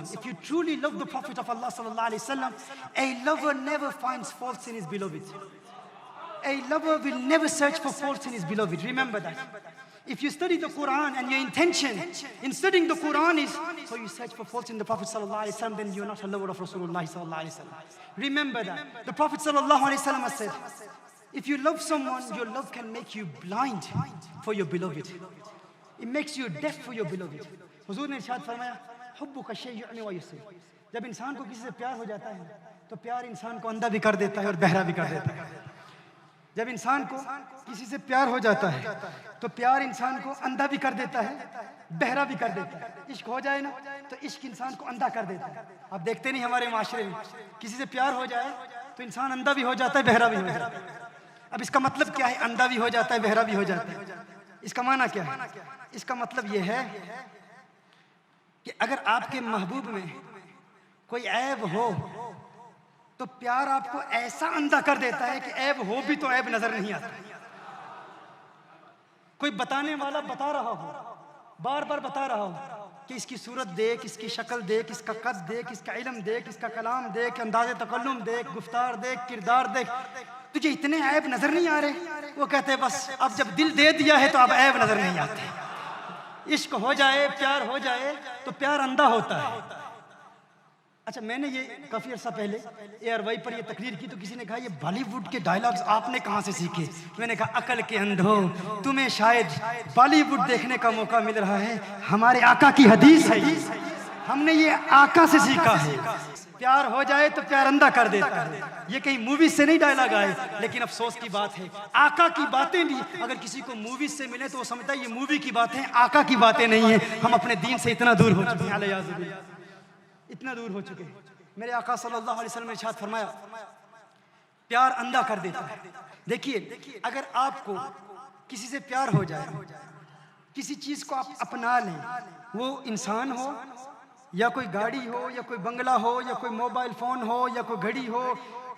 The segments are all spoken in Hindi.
If you truly love the Prophet of Allah sallallahu alaihi wasallam, a lover never finds faults in his beloved. A lover will never search for faults in his beloved. Remember that. If you study the Quran and your intention in studying the Quran is so you search for faults in the Prophet sallallahu alaihi wasallam, then you're not a lover of Rasulullah sallallahu alaihi wasallam. Remember that. The Prophet sallallahu alaihi wasallam has said, if you love someone, your love can make you blind for your beloved. It makes you deaf for your beloved. हुजूर ने इरशाद फरमाया, हुब्बु का शै युअमी व युसिर। जब इंसान को किसी से प्यार हो जाता है तो प्यार इंसान को अंधा भी कर देता है और बहरा भी कर देता है। जब इंसान को किसी से प्यार हो जाता है तो प्यार इंसान को अंधा भी कर देता है, बहरा भी कर देता है। इश्क हो जाए ना तो इश्क इंसान को अंधा कर देता है। आप देखते नहीं हमारे माशरे में किसी से प्यार हो जाए तो इंसान अंधा भी हो जाता है, बहरा भी हो जाता है। अब इसका मतलब क्या है? अंधा भी हो जाता है, बहरा भी हो जाता है। इसका माना क्या है? इसका मतलब यह है कि अगर आपके महबूब में कोई ऐब हो तो प्यार आपको ऐसा अंधा कर देता है कि ऐब हो भी तो ऐब नजर नहीं आता। कोई बताने वाला बता रहा हो, बार बार बता रहा हो कि इसकी सूरत देख, इसकी शक्ल देख, इसका कद देख, इसका इल्म देख, इसका कलाम देख, अंदाज़े तकल्लुम देख, गुफ्तार देख, किरदार देख, तुझे इतने ऐब नजर नहीं आ रहे। वो कहते हैं बस अब जब दिल दे दिया है तो अब ऐब नजर नहीं आते। इश्क हो जाए, प्यार हो जाए तो प्यार अंधा होता है। अच्छा, मैंने ये काफी अर्सा पहले ARY पर ये तकरीर की तो किसी ने कहा ये बॉलीवुड के डायलॉग्स आपने कहाँ से सीखे? मैंने कहा अकल के अंधो, तुम्हें शायद बॉलीवुड देखने का मौका मिल रहा है, हमारे आका की हदीस है, हमने ये आका से सीखा है। प्यार हो जाए तो प्यार अंधा कर देता है। ये कहीं मूवी से नहीं डायलॉग आए, लेकिन अफसोस की बात है आका की बातें भी अगर किसी को मूवी से मिले तो वो समझता है ये मूवी की बातें, आका की बातें नहीं है। हम अपने दीन से इतना दूर हो चुके हैं, इतना दूर हो चुके हैं। मेरे आका सल्लल्लाहु अलैहि वसल्लम ने इरशाद फरमाया प्यार अंधा कर देता है। देखिए, अगर आपको किसी से प्यार हो जाए, किसी चीज को आप अपना लें, वो इंसान हो या कोई गाड़ी हो या कोई बंगला हो या कोई मोबाइल फोन हो या कोई घड़ी हो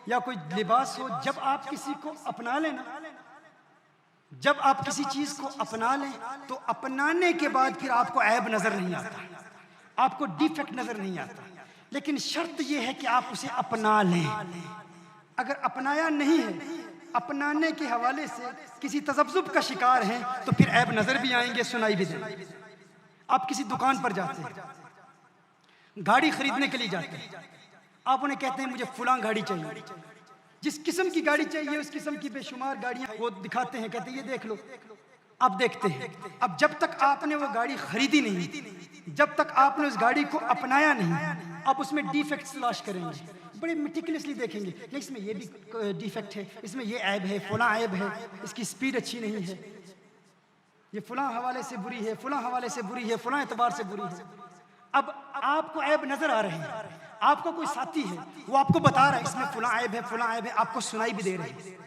या कोई लिबास हो, जब आप किसी को अपना लें ना, जब आप किसी चीज को अपना लें तो अपनाने के बाद फिर आपको ऐब नजर नहीं आता, आपको डिफेक्ट नजर नहीं आता। लेकिन शर्त यह है कि आप उसे अपना लें। अगर अपनाया नहीं है, अपनाने के हवाले से किसी तजब्जुब का शिकार हैं तो फिर ऐब नजर भी आएंगे, सुनाई भी देंगे। आप किसी दुकान पर जाते हैं, गाड़ी खरीदने के लिए जाते हैं, आप उन्हें कहते हैं मुझे फलां गाड़ी चाहिए, जिस किस्म की गाड़ी चाहिए उस किस्म की बेशुमार गाड़ियां वो दिखाते हैं, कहते हैं ये देख लो। आप देखते हैं, अब जब तक आपने वो गाड़ी खरीदी नहीं, जब तक आपने उस गाड़ी को अपनाया नहीं, आप उसमें डिफेक्ट्स तलाश करेंगे, बड़े मेटिकुलसली देखेंगे कि इसमें ये भी डिफेक्ट है, इसमें ये ऐब है, फलां ऐब है, इसकी स्पीड अच्छी नहीं है, ये फलां हवाले से बुरी है, फलां हवाले से बुरी है, फलां एतबार से बुरी है। अब आपको ऐब नजर आ रहे हैं, आपको कोई साथी है वो आपको बता रहा है इसमें फलां ऐब है, फलां ऐब है, आपको सुनाई भी दे रहे हैं।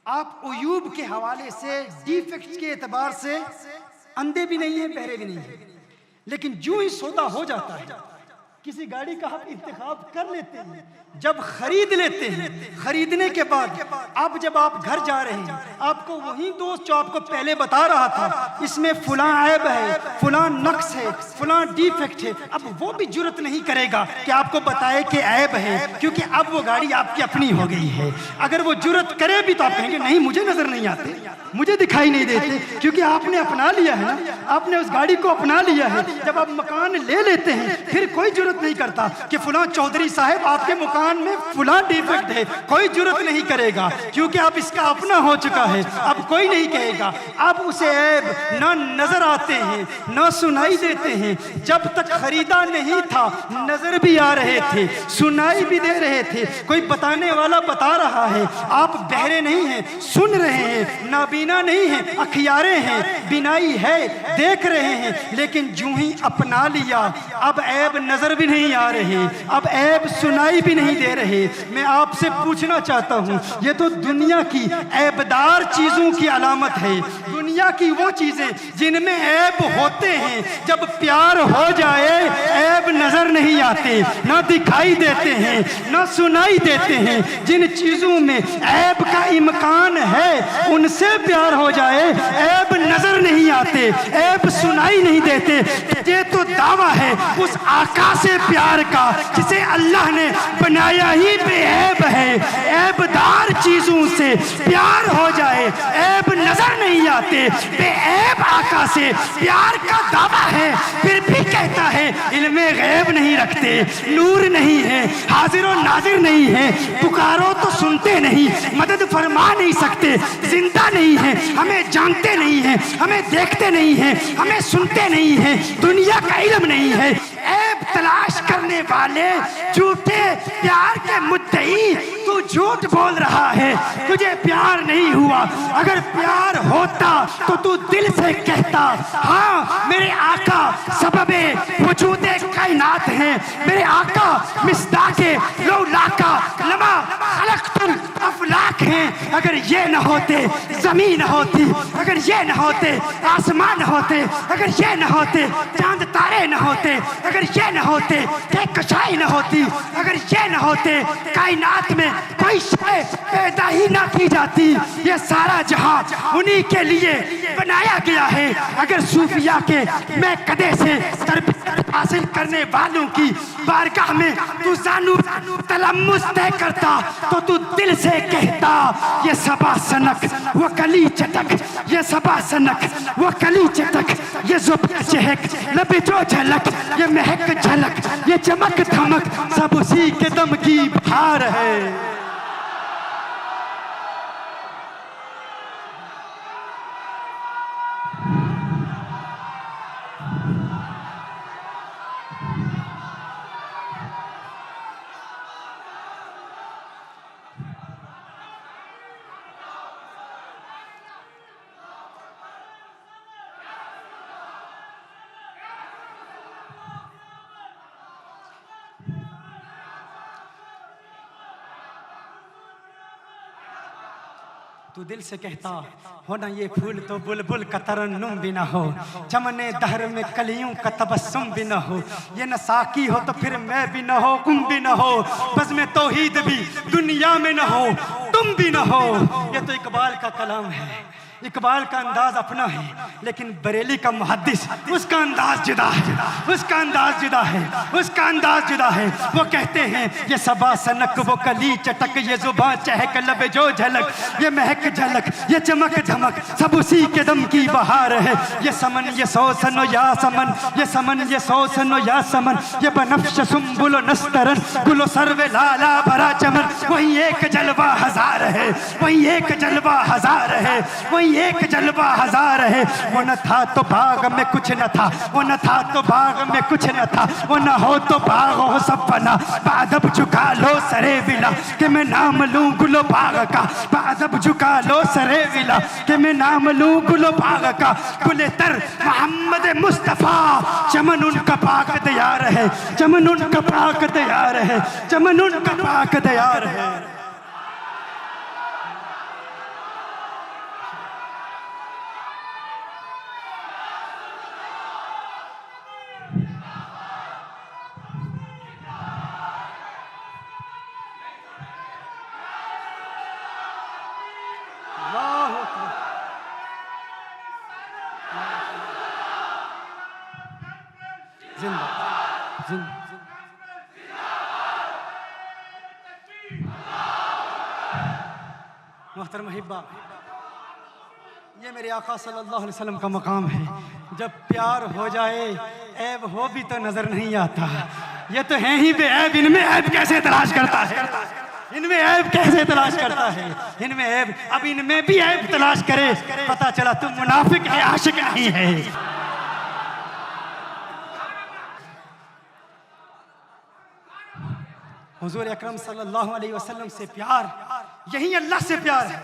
आप उयूब के हवाले से, डिफेक्ट्स के एतबार से अंधे भी नहीं है, बहरे भी नहीं है। लेकिन जो ही सौदा हो जाता है, किसी गाड़ी का आप इंतखाब कर लेते हैं, जब खरीद लेते हैं, खरीदने के बाद अब जब आप घर जा रहे हैं, आपको वही दोस्त जो आपको पहले बता रहा था इसमें फलां ऐब है, फलां नक्स है, फलां डिफेक्ट है, अब वो भी जुर्रत नहीं करेगा कि आपको बताए कि ऐब है, क्योंकि अब वो गाड़ी आपकी अपनी हो गई है। अगर वो जुर्रत करे भी तो आप कहेंगे नहीं मुझे नजर नहीं आते, मुझे दिखाई नहीं देते, क्योंकि आपने अपना लिया है ना, आपने उस गाड़ी को अपना लिया है। जब आप मकान ले लेते हैं फिर कोई जुर्रत नहीं करता कि फलां चौधरी साहब आपके मकान में फलां डिफेक्ट है, कोई जुर्रत नहीं करेगा, क्योंकि आप इसका अपना हो चुका है। अब कोई नहीं कहेगा, अब उसे ऐब ना नजर आते हैं ना सुनाई देते हैं। जब तक खरीदा नहीं था नजर भी आ रहे थे, सुनाई भी दे रहे थे, कोई बताने वाला बता रहा है, आप बहरे नहीं हैं, सुन रहे हैं, नाबीना नहीं हैं, अखियारे हैं, बिनाई है, देख रहे हैं, लेकिन जो ही अपना लिया अब ऐब नजर भी नहीं आ रहे, अब ऐब सुनाई भी नहीं दे रहे। मैं आपसे पूछना चाहता हूं, ये तो दुनिया की ऐबदार चीजों की अलामत है, दुनिया दुनिया की वो चीजें जिनमें ऐब होते हैं, जब प्यार हो जाए ऐब नजर नहीं आते, ना दिखाई देते हैं, ना सुनाई देते हैं। जिन चीजों में ऐब का इम्कान है उनसे प्यार हो जाए ऐब नजर नहीं आते, ऐब सुनाई नहीं देते। ये तो दावा है उस आका से प्यार का जिसे अल्लाह ने बनाया ही बेऐब है। ऐबदार चीजों से प्यार हो जाए ऐब नजर नहीं आते। बेऐब आका से प्यार का दावा है, फिर भी कहता है इल्मे गैब नहीं रखते, नूर नहीं है, हाजिर और नाजिर नहीं है, पुकारो तो सुनते नहीं, मदद फरमा नहीं सकते, जिंदा नहीं है, हमें जानते नहीं है, हमें देखते नहीं है, हमें सुनते नहीं है, दुनिया का इल्म नहीं है। ऐब तलाश करने वाले झूठे प्यार के मुद्दई, तू झूठ बोल रहा है, तुझे प्यार नहीं हुआ। अगर प्यार होता तो तू दिल से कहता हाँ मेरे आका सबबे वजूदे कायनात हैं, मेरे आका मिस्दाके लौलाका लमा खलक़तुल अफ़लाक हैं। अगर ये न होते जमीन होती, अगर ये न होते आसमान होते, अगर ये न होते चांद तारे न होते, अगर ये न होते कशाई न होती, अगर ये न होते कायनात में कोई शय पैदा ही ना की जाती। ये सारा जहां उन्हीं के लिए बनाया गया है। अगर सूफिया के मैं कदे से तरबियत हासिल करने वालों की बारगाह में तू जानू तलम्मुस तय करता तो तू दिल से कहता ये सबा सनक वो कली चटक, ये सबा सनक वो कली चटक, ये ज़ुबान चहक लबे जो झलक, ये महक झलक, ये चमक धमक, सब उसी के दम की बहार है। तू दिल से कहता हो ना ये फूल तो बुलबुल का तरन्नुम भी ना हो, चमने दहर में कलियों का तबस्सुम भी ना हो, ये न साकी हो तो फिर मैं भी ना हो, तुम भी ना हो, बस में तौहीद भी दुनिया में ना हो, तुम भी ना हो। ये तो इकबाल का कलाम है, इकबाल का अंदाज अपना है, लेकिन बरेली का मुहद्दिस उसका अंदाज जुदा है, उसका अंदाज जुदा है, उसका अंदाज जुदा है। वो कहते हैं ये सबा सनक वो कली चटक, ये जुबान चहक लबे जो झलक, ये महक झलक, ये चमक धमक, सब उसी के दम की बहार है। ये समन ये सौसन या समन, ये समन ये सौसन या समन, ये बनफ्श सुम्बुल नस्तरन गुलो सर्वे लाला भरा चमन। वही एक जलवा हजार है, वही एक जलवा हजार है, वही एक जलवा हजार है। वो न था तो बाग में कुछ न था, वो न था तो बाग में कुछ न था, वो न हो तो बाग हो सब बना। बादब झुका लो सरे विला कि मैं नाम लूं गुलो बाग का, बादब झुका लो सरे विला कि मैं नाम लूं गुलो बाग का। गुले तर मोहम्मद मुस्तफा, चमन उनका पाक तैयार है, चमन उनका पाक तैयार है, चमन उनका पाक तैयार है। मोहतरम हिब्बा, ये मेरे आका सल्लल्लाहु अलैहि वसल्लम का मकाम है। जब प्यार हो जाए ऐब हो भी तो नजर नहीं आता। ये तो है ही बेऐब, इनमें ऐब कैसे तलाश करता है, इनमें ऐब कैसे तलाश करता है, इनमें ऐब। अब इनमें भी ऐब तलाश करे, पता चला तुम मुनाफिक है, आशिक नहीं है। हुजूर अकरम सल्लल्लाहु अलैहि वसल्लम से प्यार, यही अल्लाह से प्यार है।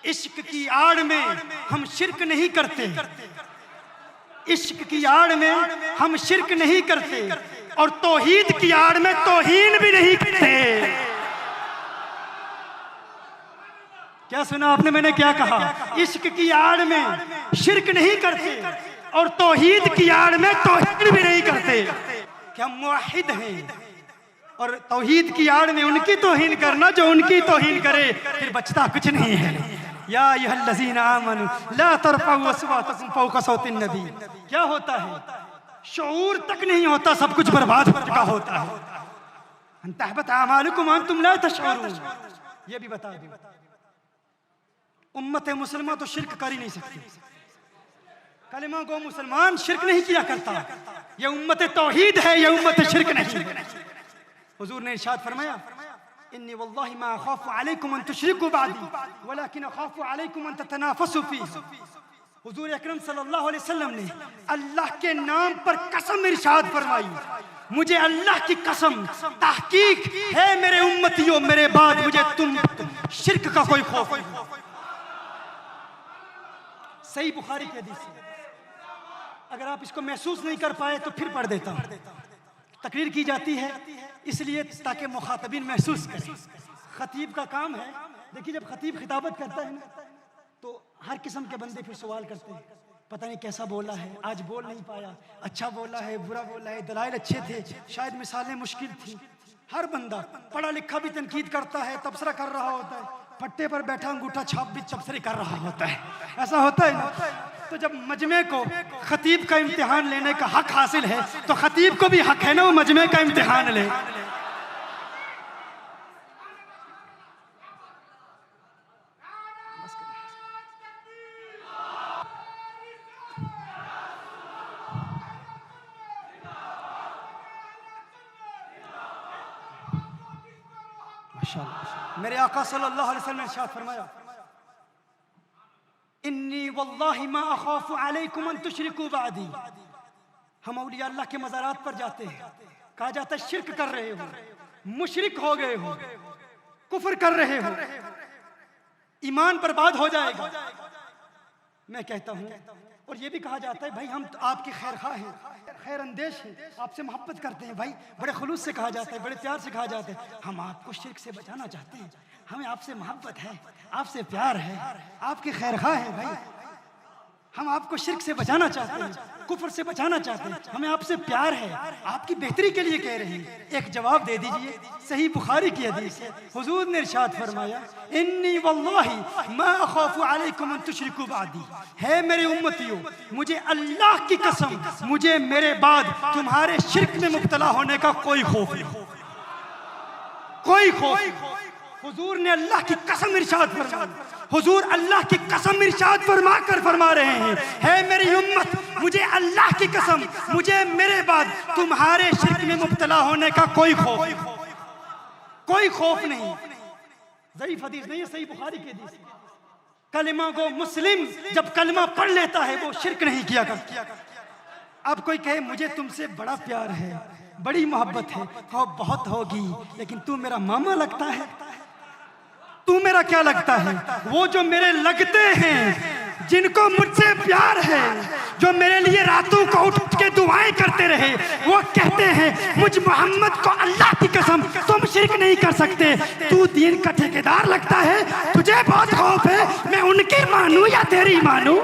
इश्क की आड़ में हम शिरक नहीं करते, इश्क की आड़ में हम शिरक नहीं करते, और तौहीद की आड़ में तौहीन भी नहीं करते। क्या सुना आपने? मैंने क्या कहा? इश्क की आड़ में शिरक नहीं करते और तौहीद की आड़ में तौहीद भी नहीं करते। क्या मुवाहिद हैं और तौहीद की आड़ में उनकी तौहीन करना जो उनकी तौहीन करे, फिर बचता कुछ नहीं है। या अय्युहल्लज़ीना आमनू ला तरफ़ऊ अस्वातकुम फ़ौक़ सौतिन नबी। क्या होता है? शऊर तक नहीं होता, सब कुछ बर्बाद हो चुका होता है। अंतहबत आमालुकुम व अंतुम ला तशऊरून। ये भी बता दूं, उम्मत मुसलमान तो शिरक कर ही नहीं सकती। कलिमा गो मुसलमान शिरक नहीं किया करता। ये उम्मत तौहीद है, ये उम्मत शिरक नहीं है। हुजूर ने इरशाद फरमाया, इन्नी वल्लाहि मा अखाफु अलैकुम अन तुशरिकू बअदी वलाकिन अखाफु अलैकुम अन ततनाफसू फीही। हुजूर अकरम सल्लल्लाहु अलैहि वसल्लम ने अल्लाह के नाम पर कसम इरशाद फरमाई, मुझे अल्लाह की कसम तहकीक है मेरे उम्मतियों, मेरे बाद मुझे तुम शिरक का कोई खौफ नहीं। सही बुखारी की हदीस है। अगर आप इसको महसूस नहीं कर पाए तो फिर पढ़ देता हूं। तकरीर की जाती है इसलिए ताकि मुखातबीन महसूस करें। खतीब का काम है, देखिए जब खतीब खिताबत करता है ना तो हर किस्म के बंदे फिर सवाल करते हैं, पता नहीं कैसा बोला है, आज बोल नहीं पाया, अच्छा बोला है, बुरा बोला है, दलाइल अच्छे थे, शायद मिसालें मुश्किल थी। हर बंदा पढ़ा लिखा भी तनकीद करता है, तबसरा कर रहा होता है, पट्टे पर बैठा अंगूठा छाप भी तबसरे कर रहा होता है। ऐसा होता है ना? तो जब मजमे को खतीब का इम्तिहान लेने का हक हासिल है तो खतीब को भी हक है ना वो मजमे का इम्तिहान ले। मेरे आका सल्लल्लाहु अलैहि वसल्लम ने इरशाद फरमाया, इन्नी वल्लाहि मा अखाफु अलैकुम अन तुशरिकू बअदी। हम औलिया अल्लाह के मज़ारात पर जाते हैं, कहा जाता है शिरक कर रहे हो, मुशरिक हो गए हो, कुफ्र कर रहे हो, ईमान बर्बाद हो जाएगा। मैं कहता हूँ, और ये भी कहा जाता है भाई हम तो आपके खैरखा हैं, खैर अंदेश हैं, आपसे मोहब्बत करते हैं। भाई बड़े खुलूस से कहा जाता है, बड़े प्यार से कहा जाता है, हम आपको शिरक से बचाना चाहते हैं, हमें आपसे मोहब्बत है, आपसे प्यार है, आपके खैरखा हैं भाई, हम आपको शिरक से बचाना चाहते हैं, कुफ्र से बचाना चाहते हैं, हमें आपसे प्यार है, आपकी बेहतरी के लिए कह रहे हैं। एक जवाब दे दीजिए, सही बुखारी की हदीस है, हुजूर ने इरशाद फरमाया, इन्नी वल्लाहि मा अखाफु अलैकुम अन तुशरिकू बअदी। है मेरे उम्मतियों, मुझे अल्लाह की कसम, मुझे मेरे बाद तुम्हारे शिरक में मुब्तला होने का कोई खौफ नहीं, कोई खौफ। हुजूर ने अल्लाह की कसम इरशाद फरमाई, हुजूर अल्लाह की कसम इरशाद फरमा कर फरमा रहे हैं, है मेरी उम्मत, मुझे अल्लाह की कसम, मुझे मेरे बाद तुम्हारे शिरक में मुब्तला होने का कोई खौफ, कोई खौफ नहीं। ज़ईफ हदीस नहीं है, सही बुखारी की हदीस। कलिमा को मुस्लिम जब कलिमा पढ़ लेता है वो शिरक नहीं किया करता। अब कोई कहे मुझे तुमसे बड़ा प्यार है, बड़ी मोहब्बत है, हाँ बहुत होगी, लेकिन तू मेरा मामा लगता है, तू मेरा क्या लगता है? वो जो मेरे लगते हैं, जिनको मुझसे प्यार है, जो मेरे लिए रातों को उठ के दुआएं करते रहे, वो कहते हैं मुझ मोहम्मद को अल्लाह की कसम तुम शिरक नहीं कर सकते, तू दीन का ठेकेदार लगता है, तुझे बहुत खौफ है, मैं उनकी मानूं या तेरी मानूं?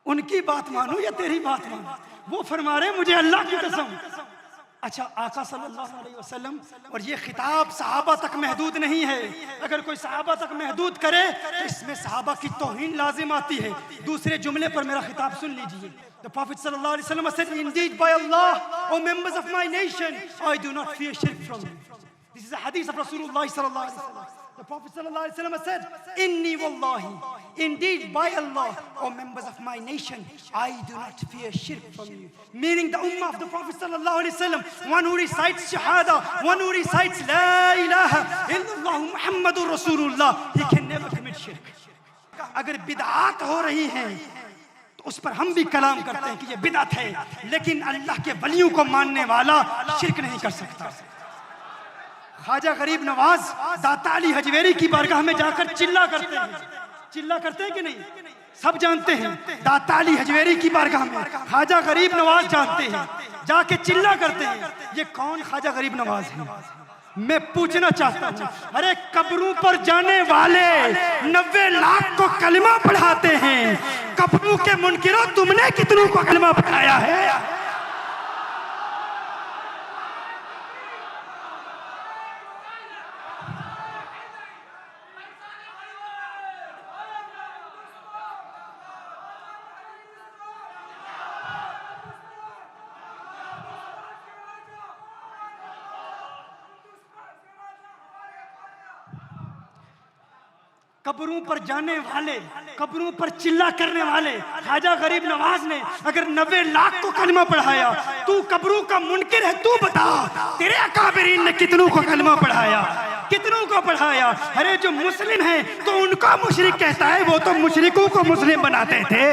उनकी बात मानो या तेरी बात मानो? वो फरमा रहे मुझे अल्लाह की कसम। अच्छा, आका सल्लल्लाहु अलैहि वसल्लम, और ये खिताब सहाबा तक महदूद नहीं है। अगर कोई सहाबा तक महदूद करे तो इसमें सहाबा की तौहीन लाजिम आती है। दूसरे जुमले पर मेरा खिताब सुन लीजिए। The Prophet sallallahu alaihi wasallam said, "Indeed, by Allah, O members of my nation, I do not fear shirk from you." This is a hadith of Rasulullah sallallahu alaihi wasallam. The Prophet sallallahu alaihi wasallam said, "Inni wallahi, indeed by Allah, O members of my nation, I do not fear shirk from you." Meaning the ummah of the Prophet sallallahu alaihi wasallam, one who recites shahada, one who recites la ilaha illallah Muhammadur Rasulullah, he can never commit shirk. अगर बिदआत हो रही हैं तो उस पर हम भी कलाम करते हैं कि ये बिदअत है, लेकिन अल्लाह के वलियों को मानने वाला शिरक नहीं कर सकता। ख्वाजा गरीब नवाज दाता अली हजवेरी की बारगाह में जाकर चिल्ला करते हैं कि नहीं? सब जानते हैं। दाता अली हजवेरी की बारगाह में ख्वाजा गरीब नवाज जानते हैं, जाके चिल्ला करते हैं, ये कौन ख्वाजा गरीब नवाज है? मैं पूछना चाहता हूँ, अरे कब्रों पर जाने वाले 90 लाख को कलमा पढ़ाते हैं, कब्रों के मुनकिरों तुमने कितनों को कलमा पढ़ाया है? कब्रों पर जाने वाले, कब्रों पर चिल्ला करने वाले ख्वाजा गरीब नवाज ने अगर 90 लाख को कलमा पढ़ाया, तू कब्रों का मुनकिर है, तू बता तेरे अकाबरीन ने कितनों को कलमा पढ़ाया, कितनों को पढ़ाया? अरे जो मुस्लिम है तो उनका मुशरिक कहता है, वो तो मुशरिकों को मुस्लिम बनाते थे।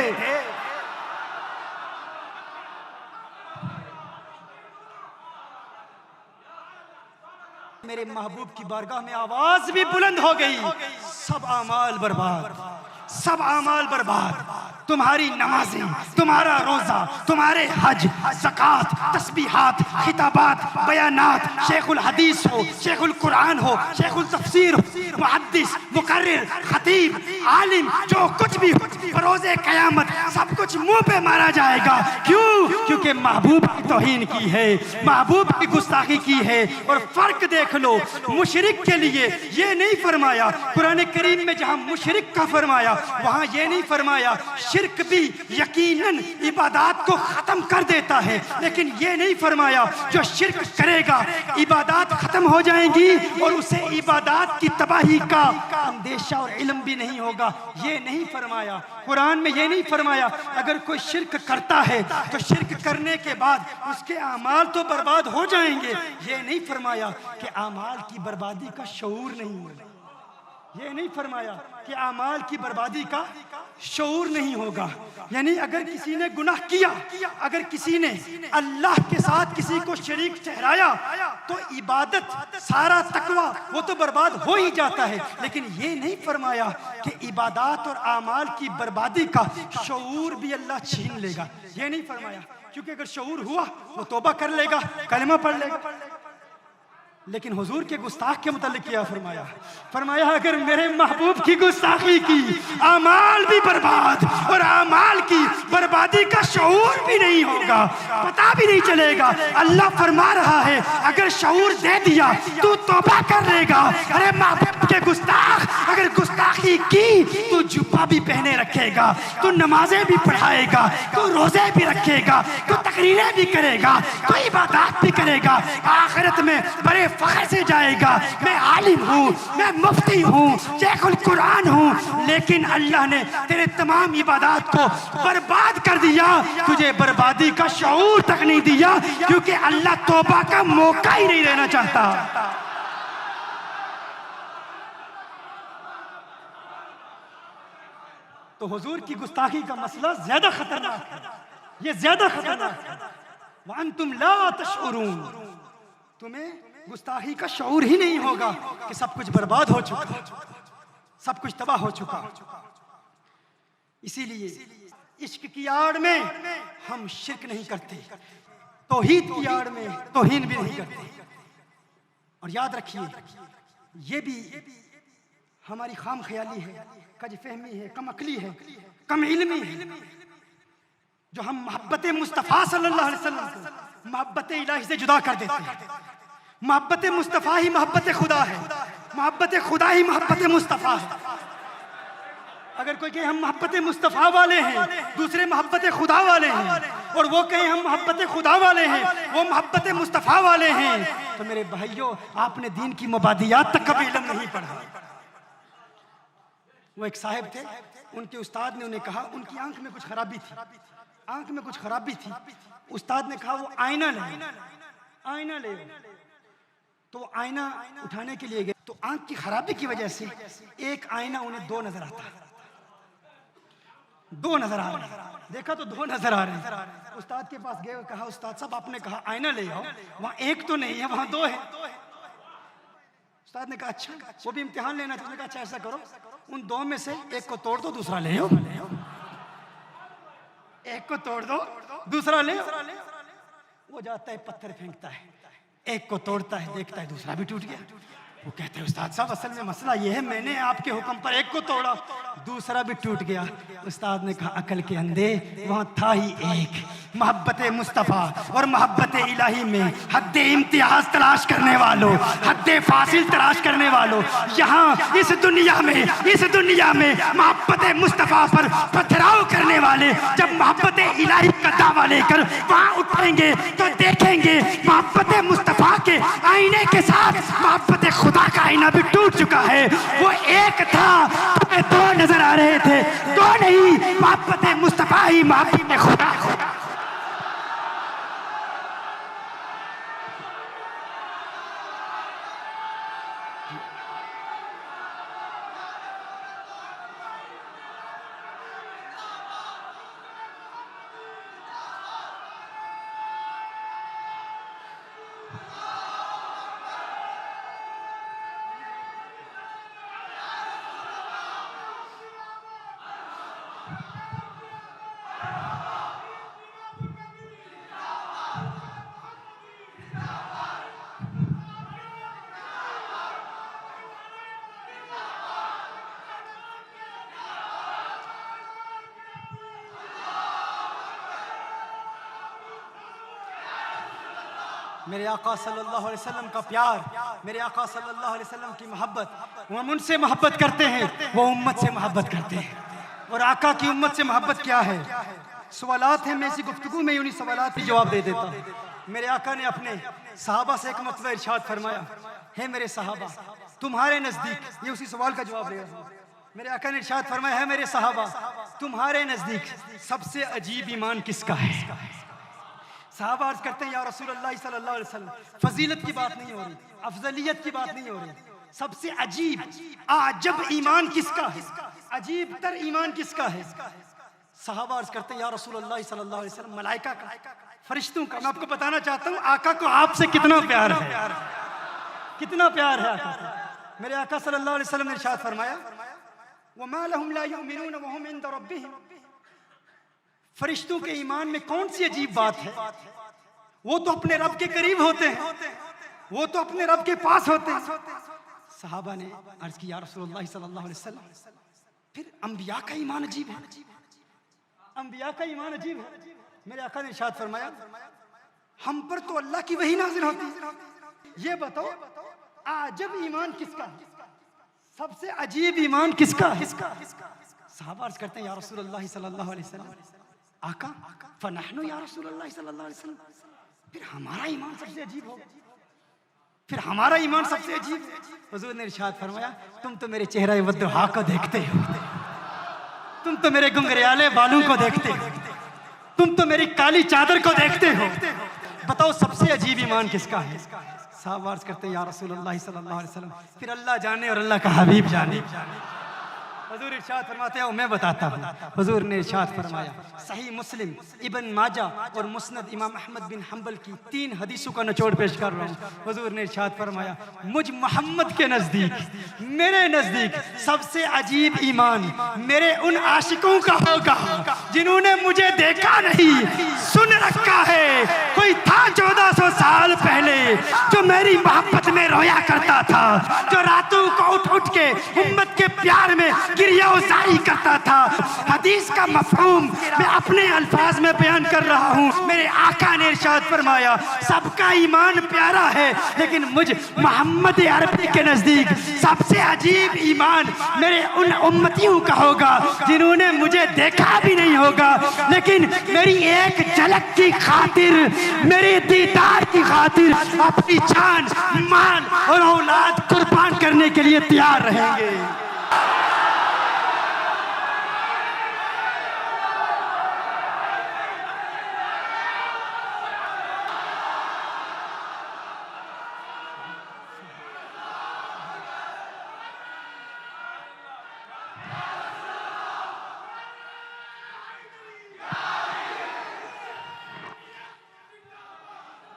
मेरे महबूब की बारगाह में आवाज भी बुलंद हो गई, सब आमाल बर्बाद, सब आमाल बर्बाद। तुम्हारी नमाजें, तुम्हारा रोजा, तुम्हारे हज, ज़कात, तस्बीहात, खिताबात, बयानात, शेखुल हदीस हो, शेखुल कुरान हो, शेखुल तफसीर हो, मुहद्दिस, मुकर्रिर, खतीब, आलिम, जो कुछ भी हो, बरोज़े क़यामत सब कुछ मुंह पे मारा जाएगा। क्यों? क्योंकि महबूब की तौहीन की है, महबूब की गुस्ताखी की है। और फर्क देख लो, मुशरिक के लिए ये नहीं फरमाया कुरान करीम में, जहां मुशरिक का फरमाया वहां ये नहीं फरमाया शिर्क भी यकीनन इबादत को खत्म कर देता है, लेकिन ये नहीं फरमाया जो शिर्क करेगा इबादत खत्म हो जाएंगी और उसे इबादत की तबाही का अंदेशा और इल्म भी नहीं होगा। ये नहीं फरमाया कुरान में, ये नहीं फरमाया अगर कोई शिर्क करता है तो शिर्क करने के बाद उसके अमाल तो बर्बाद हो जाएंगे। ये नहीं फरमाया कि अमाल की बर्बादी का शऊर नहीं होगा, ये नहीं फरमाया कि अमाल की बर्बादी का शऊर नहीं होगा। यानी अगर किसी ने गुनाह किया, अगर किसी ने अल्लाह के साथ किसी को शरीक ठहराया तो इबादत, सारा तकवा वो तो बर्बाद हो ही जाता है। लेकिन ये नहीं फरमाया कि इबादत और अमाल की बर्बादी का शऊर भी अल्लाह छीन लेगा, ये नहीं फरमाया। क्योंकि अगर शऊर हुआ वो तौबा कर लेगा, कलमा पढ़ लेगा। लेकिन हुजूर के गुस्ताख के मुतालिक क्या फरमाया? फरमाया अगर मेरे महबूब की गुस्ताखी की, अमाल भी बर्बाद और अमाल की बर्बादी का शऊर भी नहीं होगा, पता भी नहीं चलेगा। अल्लाह फरमा रहा है अगर शऊर दे दिया तू तौबा कर लेगा। अरे महबूब के गुस्ताख अगर गुस्ताखी की तो जुब्बा भी पहने रखेगा, तो नमाजें भी पढ़ाएगा, तो रोजे भी रखेगा, तो तकरीरें भी करेगा, तो इबादत भी करेगा, आखिरत में बड़े फख्र से जाएगा मैं आलिम हूँ, मैं मुफ्ती हूँ, शेखुल कुरान हूँ। लेकिन अल्लाह ने तेरे तमाम इबादत को बर्बाद कर दिया, तुझे बर्बादी का शऊर तक नहीं दिया, क्योंकि अल्लाह तौबा का मौका ही नहीं देना चाहता। तो हुजूर की गुस्ताखी का मसला ज्यादा खतरनाक है, ये ज्यादा खतरनाक है। वअंतुम ला तशउरून, तुम्हें गुस्ताखी का शऊर ही नहीं होगा कि सब कुछ बर्बाद हो चुका, सब कुछ तबाह हो चुका। इसीलिए इश्क की आड़ में हम शिर्क नहीं करते, तौहीद की आड़ में तौहीन भी नहीं करते। और याद रखिए ये भी हमारी खाम ख्याली है, कज फहमी है, कम अकली है, कम इल्मी है, जो हम मोहब्बत मुस्तफ़ा सल्लल्लाहु अलैहि वसल्लम को मोहब्बत इलाही से जुदा कर देते हैं। मोहब्बत मुस्तफ़ा ही मोहब्बत खुदा है, मोहब्बत खुदा ही मोहब्बत मुस्तफ़ा है। अगर कोई कहे हम मोहब्बत मुस्तफ़ा वाले हैं, दूसरे मोहब्बत खुदा वाले हैं, और वो कहे हम मोहब्बत खुदा वाले हैं, वो मोहब्बत मुस्तफ़ा वाले हैं, तो मेरे भाइयों आपने दीन की मुबादियात तक कभी इल्म नहीं पढ़ा। वो एक साहब थे, उनके उस्ताद ने उन्हें कहा, उनकी आंख में कुछ खराबी थी, आंख में कुछ खराबी थी। उस्ताद ने कहा वो आईना ले, आईना ले। तो आईना उठाने के लिए गए, तो आंख की खराबी की वजह से एक आईना उन्हें दो नजर आता, दो नजर आ रहे हैं। देखा तो दो नजर आ रहे हैं। उस्ताद के पास गए, कहा उस्ताद साहब आपने कहा आईना ले आओ, वहां एक तो नहीं है, वहां दो है। उस्ताद ने कहा अच्छा, वो भी इम्तिहान लेना था। उसने कहा अच्छा ऐसा करो, उन दो में से एक को तोड़ दो, दूसरा ले आओ। एक को तोड़ दो, दूसरा ले। वो जाता है पत्थर फेंकता है, एक को तोड़ता है, देखता है दूसरा भी टूट गया। वो कहते हैं उस्ताद साहब असल में मसला ये है, मैंने आपके हुक्म पर एक को तोड़ा, दूसरा भी टूट गया। उस्ताद ने कहा अकल के अंधे, वहाँ था ही एक। मोहब्बत मुस्तफ़ा और मोहब्बत इलाही में हद इम्तियाज तलाश करने वालों, हद फासिल तलाश करने वालों, यहाँ इस दुनिया में मोहब्बत मुस्तफ़ा पर पथराव करने वाले जब मोहब्बत इलाही का दावा लेकर वहाँ उठेंगे तो देखेंगे मोहब्बत मुस्तफ़ा के आईने के साथ मोहब्बत खुदा का आईना भी टूट चुका है। वो एक था, दो नजर आ रहे थे, दो नहीं, मोहब्बत मुस्तफ़ा ही मोहब्बत खुदा। मेरे आका सल्लल्लाहु अलैहि वसल्लम का प्यार, मेरे आका सल्लल्लाहु अलैहि वसल्लम की मोहब्बत, हम उनसे मोहब्बत करते हैं, वो उम्मत से मोहब्बत करते हैं। और आका की उम्मत से मोहब्बत क्या है? सवालात हैं, मैं इसी गुफ्तगू में उन्हीं सवालात के जवाब दे देता हूँ। मेरे आका ने अपने सहाबा से एक मरतबा इरशाद फरमाया, है मेरे सहाबा तुम्हारे नज़दीक, ये उसी सवाल का जवाब दे रहा हूँ। मेरे आका ने इरशाद फरमाया, है मेरे सहाबा तुम्हारे नज़दीक सबसे अजीब ईमान किसका है? साहबा अर्ज करते हैं या रसूल अल्लाह सल्लल्लाहु अलैहि वसल्लम, फजीलत की बात नहीं हो रही, अफजलियत की बात नहीं हो रही, सबसे अजीब आजब ईमान किसका है? अजीब तर ईमान किसका है? साहबा अर्ज करते हैं या रसूल अल्लाह सल्लल्लाहु अलैहि वसल्लम, मलाइका का, फरिश्तों का। मैं आपको बताना चाहता हूँ आका को आपसे कितना प्यार है, कितना प्यार है आका को। मेरे आका सल्लल्लाहु अलैहि वसल्लम ने इरशाद फरमाया, वमा लहुम ला युमिनून व हुम इंद रब्बिहिम, फरिश्तों के ईमान में कौन सी अजीब बात है? वो तो अपने रब के करीब होते हैं, वो तो अपने रब के पास होते हैं। सहाबा ने अर्ज किया रसूलुल्लाह सल्लल्लाहु अलैहि वसल्लम, फिर अंबिया का ईमान अजीब है, अंबिया का ईमान अजीब है। मेरे आका ने इरशाद फरमाया, हम पर तो अल्लाह की वही नाज़िल होती है, ये बताओ आजब ईमान किसका है? सबसे अजीब ईमान किसका है? सहाबा अर्ज करते हैं या रसूलुल्लाह सल्लल्लाहु अलैहि वसल्लम, आका फनहनु या रसूलुल्लाह सल्लल्लाहु अलैहि वसल्लम, फिर हमारा ईमान सबसे अजीब होगा, फिर हमारा ईमान सबसे अजीब। हुजूर ने इरशाद फरमाया, तुम तो मेरे चेहरा वद्दुहा को देखते हो, तुम तो मेरे गुंगरियाले बालों को देखते हो, तुम तो मेरी काली चादर को देखते हो, बताओ सबसे अजीब ईमान किसका है? साहब अर्ज करते हैं या रसूलुल्लाह सल्लल्लाहु अलैहि वसल्लम, फिर अल्लाह जाने और अल्लाह का हबीब जाने। हुजूर इरशाद फरमाते हैं, मैं बताता हूँ। हुजूर ने इरशाद फरमाया, सही मुस्लिम, इब्न माजा और मुस्नद इमाम अहमद बिन हम्बल की 3 हदीसों का निचोड़ पेश कर रहा हूँ। हुजूर ने इरशाद फरमाया, मुझ मोहम्मद के नज़दीक, मेरे नज़दीक सबसे अजीब ईमान मेरे उन आशिकों का होगा जिन्होंने मुझे देखा नहीं, सुन रखा है। कोई था 1400 साल पहले जो मेरी मोहब्बत में रोया करता था, जो रातों को उठ उठ के उम्मत के प्यार में गिरिया-उज़ारी करता था। हदीस का मफ़हूम मैं अपने अल्फाज में बयान कर रहा हूँ। मेरे आका ने इरशाद फरमाया, सबका ईमान प्यारा है, लेकिन मुझ मोहम्मद अरबी के नज़दीक सबसे अजीब ईमान मेरे उन उम्मतियों का होगा जिन्होंने मुझे देखा भी नहीं होगा, लेकिन मेरी एक झलक की खातिर, मेरे दीदार की खातिर अपनी जान, माल और औलाद कुर्बान करने के लिए तैयार रहेंगे।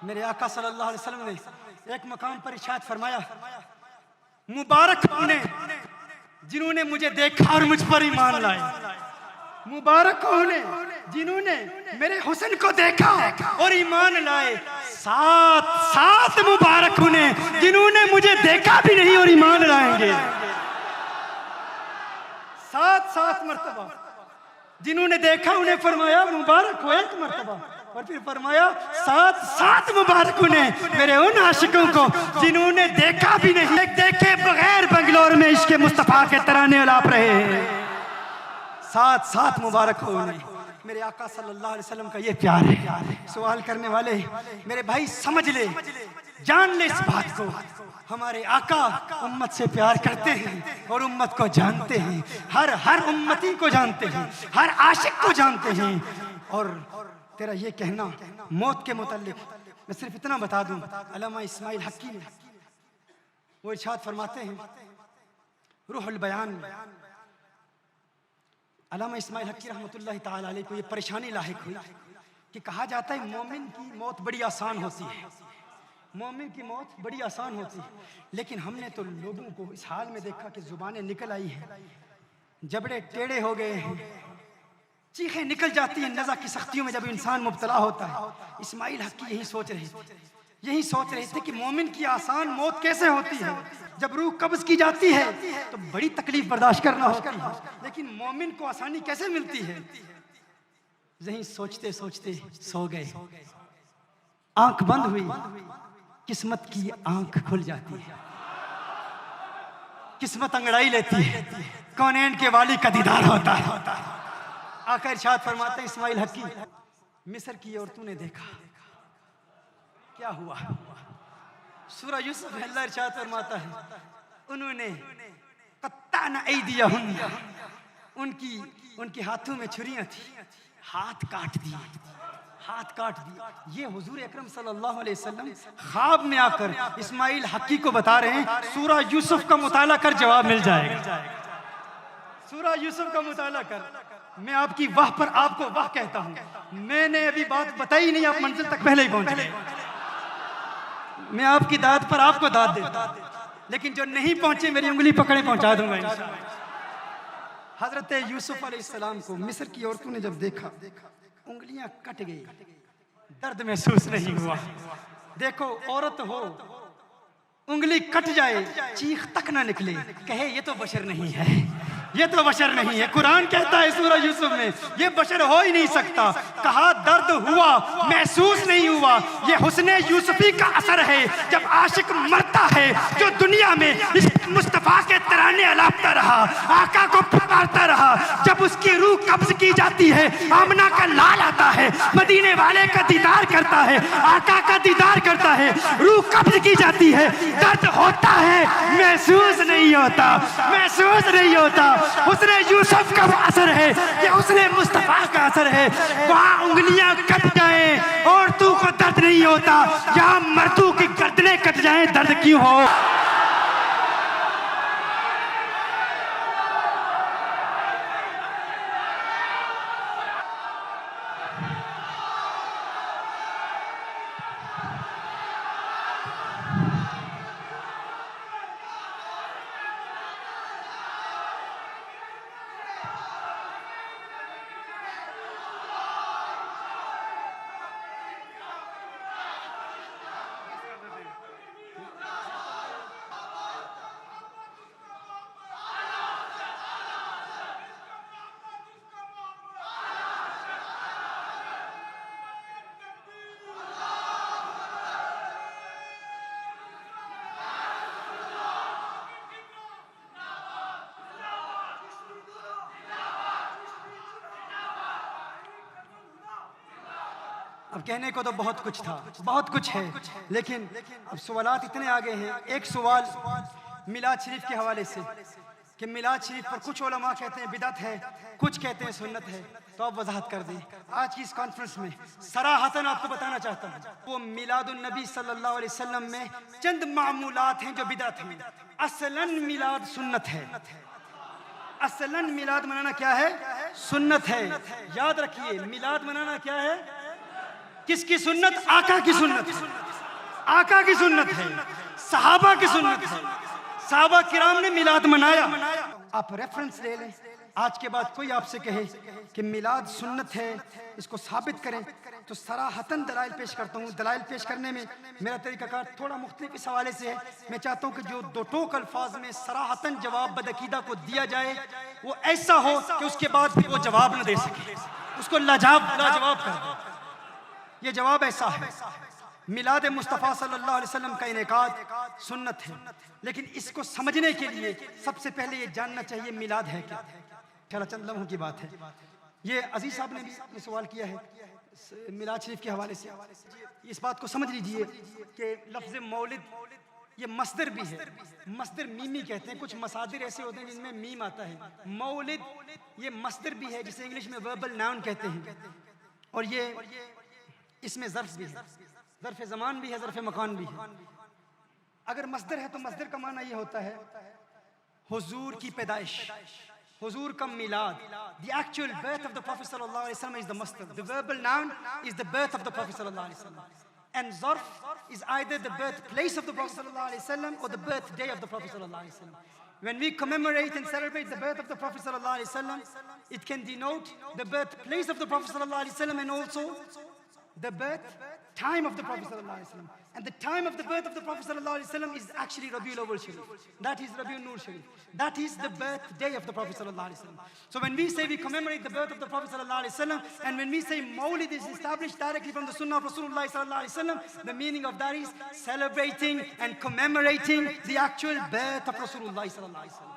मेरे आका सल्लल्लाहु अलैहि वसल्लम ने एक मकाम पर इरशाद फरमाया, मुबारक होने जिन्होंने मुझे देखा और मुझ पर ईमान लाए, मुबारक होने जिन्होंने मेरे हुस्न को देखा और ईमान लाए। सात सात मुबारक उन्हें जिन्होंने मुझे देखा भी नहीं और ईमान लाएंगे। सात सात मर्तबा जिन्होंने देखा उन्हें फरमाया मुबारक हो एक मर्तबा, और फिर फरमाया सात सात मुबारक उन्हें मेरे उन आशिकों को जिन्होंने देखा भी नहीं, देखे बगैर बंगलोर में इश्क मुस्तफा के तराने अलाप रहे हैं। सात सात मुबारक हो उन्हें। मेरे आका सल्लल्लाहु अलैहि वसल्लम का ये प्यार है। सवाल करने वाले मेरे भाई समझ ले, जान ले इस बात को, हमारे आका उम्मत से प्यार करते हैं और उम्मत को जानते हैं। हर उम्मती को जानते हैं, हर आशिक को जानते हैं। और तेरा ये कहना मौत के मुताल्लिक, मैं सिर्फ इतना बता दूं, अल्लामा इस्माइल हक्की ने वो इरशाद फरमाते हैं रूहुल बयान में, अल्लामा इस्माइल हक्की रहमतुल्लाहि ताला अलैह को ये परेशानी लाहिक हुई कि कहा जाता है मोमिन की मौत बड़ी आसान होती है, मोमिन की मौत बड़ी आसान होती है, लेकिन हमने तो लोगों को इस हाल में देखा कि जुबानें निकल आई हैं, जबड़े टेढ़े हो गए हैं, चीखें निकल जाती हैं नज़ा की सख्तियों में जब इंसान मुब्तला होता है। इस्माइल हक्की यही सोच रहे थे कि मोमिन की आसान मौत कैसे होती है। जब रूह कब्ज की जाती है तो बड़ी तकलीफ बर्दाश्त करना होती है, लेकिन मोमिन को आसानी कैसे मिलती है। यही सोचते सोचते सो गए, आंख बंद हुई, किस्मत की आंख खुल जाती है, किस्मत अंगड़ाई लेती है, कौनैन के वाली का दीदार होता है। आका इरशाद फरमाते हैं इस्माइल हक्की, मिस्र की औरतों ने देखा क्या हुआ। सूरह यूसुफ में अल्लाह इरशाद फरमाता है उन्होंने कत्ताना ऐदियहुन्ना, उनकी हाथों में छुरियां थी, हाथ काट दिए। ये हुजूर अकरम सल्लल्लाहु अलैहि वसल्लम ख्वाब में आकर इस्माइल हक्की को बता रहे हैं। सूरह यूसुफ का मुताला कर जवाब मिल जाएगा। सूरह यूसुफ का मुताला कर। मैं आपकी वाह पर आपको वाह कहता हूं। मैंने अभी बात बताई नहीं, आप मंजिल तक पहले ही पहुंच गए। मैं आपकी दाद पर आपको दाद देता, लेकिन जो नहीं पहुंचे मेरी उंगली पकड़े पहुंचा दूंगा इंशाअल्लाह। हजरत यूसुफ अलैहिस्सलाम को मिस्र की औरतों ने जब देखा, उंगलियां कट गई, दर्द महसूस नहीं हुआ। देखो औरत हो, उंगली कट जाए, चीख तक ना निकले, कहे ये तो बशर नहीं है, ये तो बशर नहीं है। कुरान कहता है सूरह यूसुफ में ये बशर हो ही नहीं सकता। कहा दर्द हुआ, महसूस नहीं हुआ। ये हुस्ने यूसुफी का असर है। जब आशिक मरता है, जो दुनिया में इस मुस्तफा के तराने अलापता रहा, आका को पुकारता रहा, जब उसकी रूह कब्ज की जाती है, आमना का लाल आता है, मदीने वाले का दीदार करता है, आका का दीदार करता है, रूह कब्ज की जाती है, दर्द होता है, महसूस नहीं होता, महसूस नहीं होता। उसने यूसुफ का असर है, ये उसने मुस्तफा का असर है। वहाँ उंगलियां कट जाए और तू को दर्द नहीं होता, यहाँ मर्दों की गर्दनें कट जाए दर्द क्यों हो। अब कहने को तो बहुत कुछ था, बहुत कुछ है, लेकिन अब सवालात इतने आ गए हैं। एक सवाल मिलाद शरीफ के हवाले से कि मिलाद शरीफ पर कुछ उलमा कहते हैं बिदअत है, कुछ कहते हैं सुन्नत है, तो आप वजाहत कर दें। आज की इस कॉन्फ्रेंस में सराहतन आपको बताना चाहता हूँ, वो मिलादुन नबी सल्लल्लाहु अलैहि वसल्लम में चंद मामूलात हैं जो बिदअत हैं। असलन मिलाद सुन्नत है, असलन मिलाद मनाना क्या है? सुन्नत है। याद रखिए, मिलाद मनाना क्या है? किसकी सुन्नत? आका की सुन्नत है, आका की सुन्नत है, सहाबा की सुन्नत है। सहाबा किराम ने मिलाद मनाया। आप रेफरेंस ले लें, आज के बाद कोई आपसे कहे कि मिलाद सुन्नत है, इसको साबित करें, तो सराहतन दलाइल पेश करता हूँ। दलाइल पेश करने में मेरा तरीक़ाकार थोड़ा मुख्तलिफ इस हवाले से है। मैं चाहता हूँ कि जो दो टोक अल्फाज में सराहतन जवाब बदअकीदा को दिया जाए, वो ऐसा हो कि उसके बाद भी वो जवाब न दे सके, उसको लाजवाब कर दे। ये जवाब ऐसा है, मिलाद मुस्तफ़ा सल्लल्लाहु अलैहि वसल्लम का इनेकाद सुन्नत है, लेकिन इसको समझने के लिए सबसे पहले ये जानना चाहिए मिलाद है क्या। चला चंद लम्हों की बात है। ये अजीज साहब ने भी ये सवाल किया है मिलाद शरीफ के हवाले से। इस बात को समझ लीजिए कि लफ्ज़ मौलिद ये मस्दर भी है, मस्दर मीमी कहते हैं। कुछ मसादिर ऐसे होते हैं जिनमें मीम आता है। मौलिद ये मस्दर भी है, जिसे इंग्लिश में वर्बल नाउन कहते हैं, और ये इसमें ज़र्फ़ भी है, ज़र्फ़ ज़मान भी है, ज़र्फ़ मकान भी है। अगर मस्दर है तो मस्दर का माना ये होता है हुजूर की पैदाइश, हुजूर का मिलाद। The actual birth of the Prophet sallallahu alaihi wasallam is the masdar. The verbal noun is the birth of the Prophet sallallahu alaihi wasallam. And zarf is either the birthplace of the Prophet sallallahu alaihi wasallam or the birthday of the Prophet sallallahu alaihi wasallam. When we commemorate and celebrate the birth of the Prophet sallallahu alaihi wasallam, it can denote the birthplace of the Prophet sallallahu alaihi wasallam and also the birth time of the Prophet sallallahu alaihi wasallam. And the time of the birth of the Prophet sallallahu alaihi wasallam is actually Rabiul Awwal Sharif. That is Rabiul Nur Sharif. That is the birthday of the Prophet sallallahu alaihi wasallam. So when we say we commemorate the birth of the Prophet sallallahu alaihi wasallam, and when we say Mawlid is established directly from the Sunnah of Rasulullah sallallahu alaihi wasallam, the meaning of that is celebrating and commemorating the actual birth of Rasulullah sallallahu alaihi wasallam.